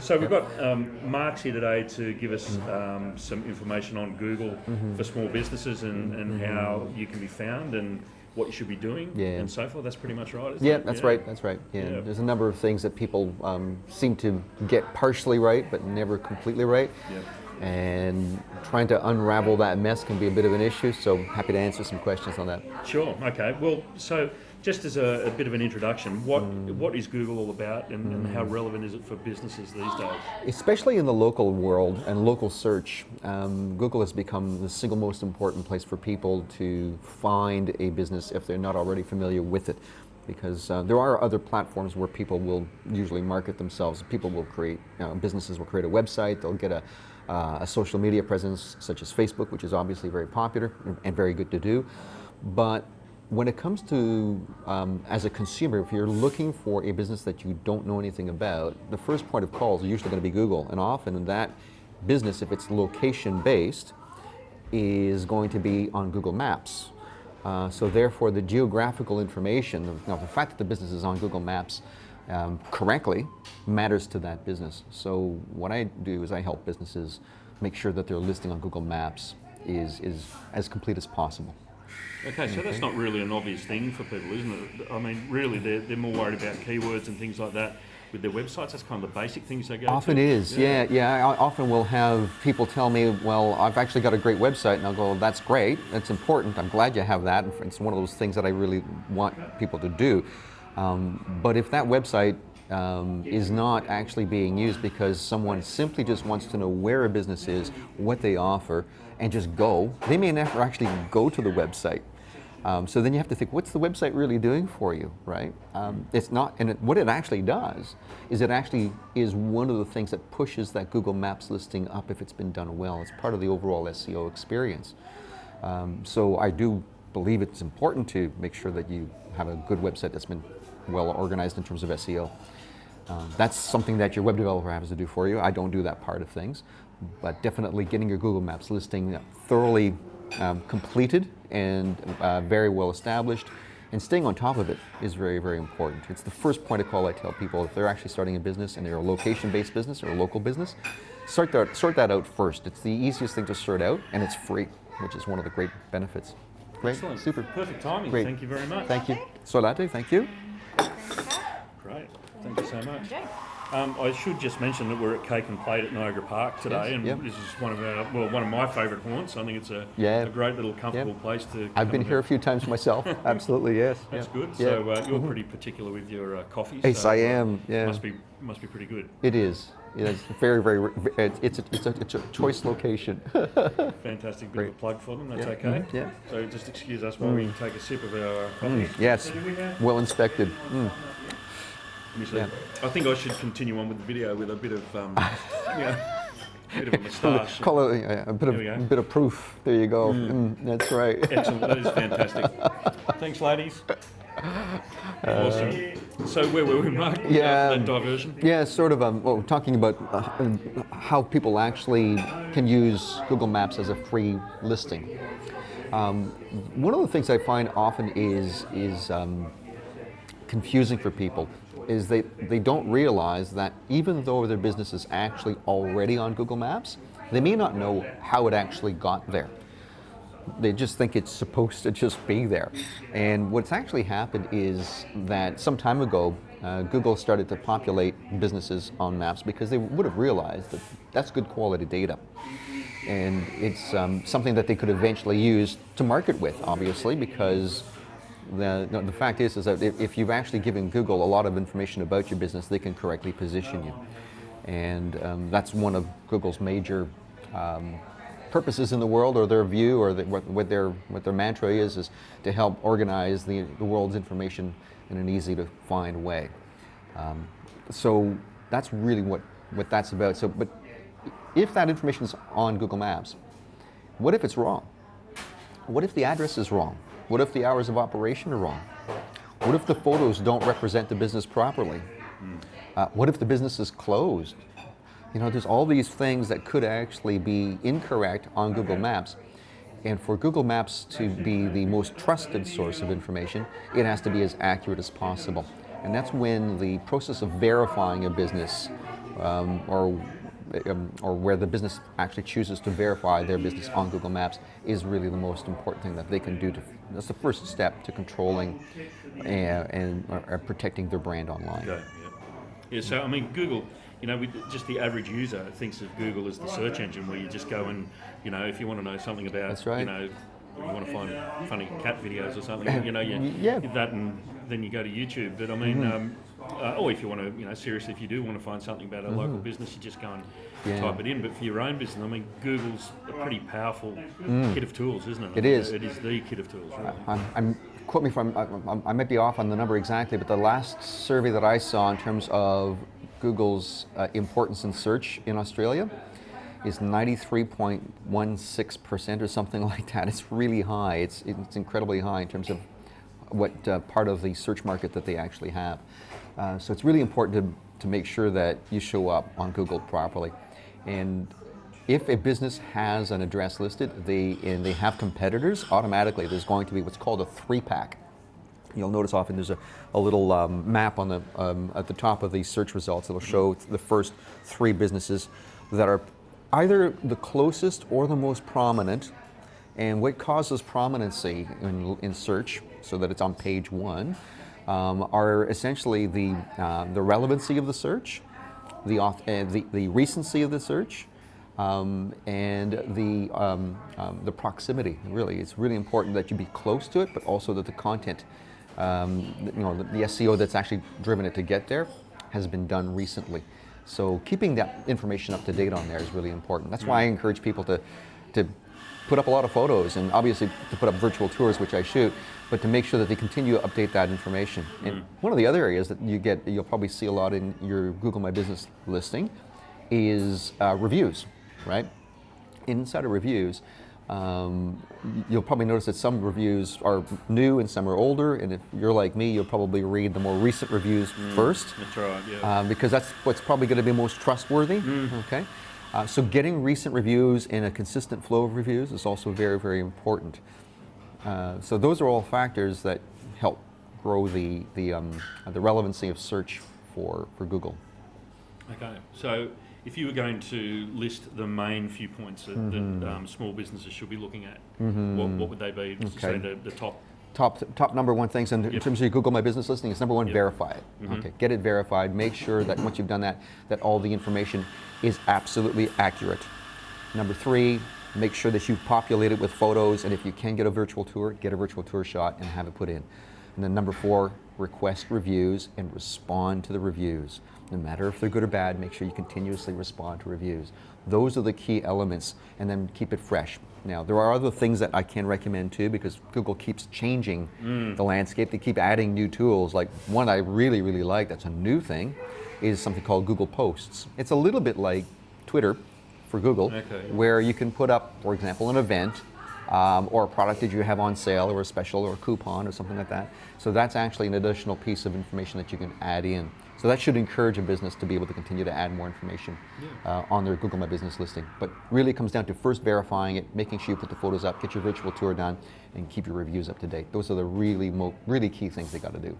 So we've got Marc's here today to give us some information on Google for small businesses and how you can be found and what you should be doing and so forth. That's pretty much right, isn't it? That's right. That's right. Yeah. There's a number of things that people seem to get partially right, but never completely right. And trying to unravel that mess can be a bit of an issue, so happy to answer some questions on that. Sure, okay. Well, so just as a bit of an introduction, what is Google all about and how relevant is it for businesses these days? Especially in the local world and local search, Google has become the single most important place for people to find a business if they're not already familiar with it. Because there are other platforms where people will usually market themselves. People will create, businesses will create a website, they'll get a social media presence such as Facebook, which is obviously very popular and very good to do. But when it comes to, as a consumer, if you're looking for a business that you don't know anything about, the first point of call is usually going to be Google. And often that business, if it's location-based, is going to be on Google Maps. So therefore, the geographical information, the fact that the business is on Google Maps correctly matters to that business. So what I do is I help businesses make sure that their listing on Google Maps is as complete as possible. Okay, so that's not really an obvious thing for people, isn't it? I mean, really, they're more worried about keywords and things like that with their websites. That's kind of the basic things they go to. Often is, yeah. I often will have people tell me, well, I've actually got a great website, and I'll go, that's great, that's important, I'm glad you have that. It's one of those things that I really want people to do. But if that website is not actually being used because someone simply just wants to know where a business is, what they offer, and just go, they may never actually go to the website. So then you have to think, what's the website really doing for you, right? It's not, and what it actually does is it actually is one of the things that pushes that Google Maps listing up if it's been done well. It's part of the overall SEO experience. So I do believe it's important to make sure that you have a good website that's been well organized in terms of SEO. That's something that your web developer has to do for you. I don't do that part of things, but definitely getting your Google Maps listing thoroughly completed and very well established, and staying on top of it is very, very important. It's the first point of call I tell people if they're actually starting a business and they're a location-based business or a local business, sort that out first. It's the easiest thing to sort out, and it's free, which is one of the great benefits. Great. Excellent. Super. Perfect timing. Great. Thank you very much. Thank you. Solate, thank you. Great. Thank you so much. I should just mention that we're at Cake and Plate at Niagara Park today, and this is one of my favourite haunts. I think it's a great little comfortable place to. I've been here a few times myself. Absolutely, yes. That's good. So you're pretty particular with your coffee. Yes, so, I am. Yeah. Must be pretty good. It is. It's very, very. It's a choice location. Fantastic. Bit of a plug for them. That's okay. Yeah. So just excuse us while we take a sip of our coffee. Yes. Well inspected. I think I should continue on with the video with a bit of, bit of a moustache. Call it a bit of proof. There you go. That's right. Excellent. That is fantastic. Thanks, ladies. Awesome. So where were we, Mark? That diversion. Yeah, sort of. Talking about how people actually can use Google Maps as a free listing. One of the things I find often is confusing for people is they don't realize that even though their business is actually already on Google Maps, they may not know how it actually got there. They just think it's supposed to just be there. And what's actually happened is that some time ago, Google started to populate businesses on maps because they would have realized that that's good quality data. And it's something that they could eventually use to market with, obviously, because the fact is that if you've actually given Google a lot of information about your business, they can correctly position you. And that's one of Google's major purposes in the world, or their view, or what their mantra is to help organize the world's information in an easy to find way. So that's really what that's about. So, but if that information is on Google Maps, what if it's wrong? What if the address is wrong? What if the hours of operation are wrong? What if the photos don't represent the business properly? What if the business is closed? There's all these things that could actually be incorrect on Google Maps. And for Google Maps to be the most trusted source of information, it has to be as accurate as possible. And that's when the process of verifying a business or where the business actually chooses to verify their business on Google Maps is really the most important thing that they can do. That's the first step to controlling and protecting their brand online. Okay, yeah. So I mean, Google, just the average user thinks of Google as the search engine where you just go and, if you want to know something about, That's right. You want to find funny cat videos or something, Yeah. that, and then you go to YouTube. But I mean, or if you want to, seriously, if you do want to find something about a local business, you just go and type it in. But for your own business, I mean, Google's a pretty powerful kit of tools, isn't it? It is. It is the kit of tools, really. Quote me if I might be off on the number exactly, but the last survey that I saw in terms of Google's importance in search in Australia is 93.16% or something like that. It's really high. It's incredibly high in terms of what part of the search market that they actually have. So it's really important to make sure that you show up on Google properly. And if a business has an address listed, and they have competitors, automatically there's going to be what's called a 3-pack. You'll notice often there's a little map on at the top of the search results that'll show the first 3 businesses that are either the closest or the most prominent. And what causes prominency in search, so that it's on page 1, are essentially the relevancy of the search, the recency of the search, and the proximity. Really, it's really important that you be close to it, but also that the content, the SEO that's actually driven it to get there, has been done recently. So keeping that information up to date on there is really important. That's why I encourage people to put up a lot of photos, and obviously to put up virtual tours, which I shoot, but to make sure that they continue to update that information. And one of the other areas that you'll probably see a lot in your Google My Business listing is reviews, right? Inside of reviews, you'll probably notice that some reviews are new and some are older, and if you're like me, you'll probably read the more recent reviews first. That's right, yeah. Because that's what's probably going to be most trustworthy, okay? So getting recent reviews and a consistent flow of reviews is also very, very important. So those are all factors that help grow the relevancy of search for Google. Okay, so if you were going to list the main few points that small businesses should be looking at, what would they be? Okay. Say the top. Top number one things in terms of your Google My Business listing is number one, verify it. Okay, get it verified. Make sure that once you've done that all the information is absolutely accurate. Number 3, make sure that you've populated with photos, and if you can get a virtual tour, get a virtual tour shot and have it put in. And then number 4, request reviews and respond to the reviews. No matter if they're good or bad, make sure you continuously respond to reviews. Those are the key elements, and then keep it fresh. Now, there are other things that I can recommend too, because Google keeps changing the landscape. They keep adding new tools. Like one I really, really like that's a new thing is something called Google Posts. It's a little bit like Twitter for Google, where you can put up, for example, an event or a product that you have on sale or a special or a coupon or something like that. So that's actually an additional piece of information that you can add in. So that should encourage a business to be able to continue to add more information on their Google My Business listing. But really it comes down to first verifying it, making sure you put the photos up, get your virtual tour done, and keep your reviews up to date. Those are the really key things they got to do.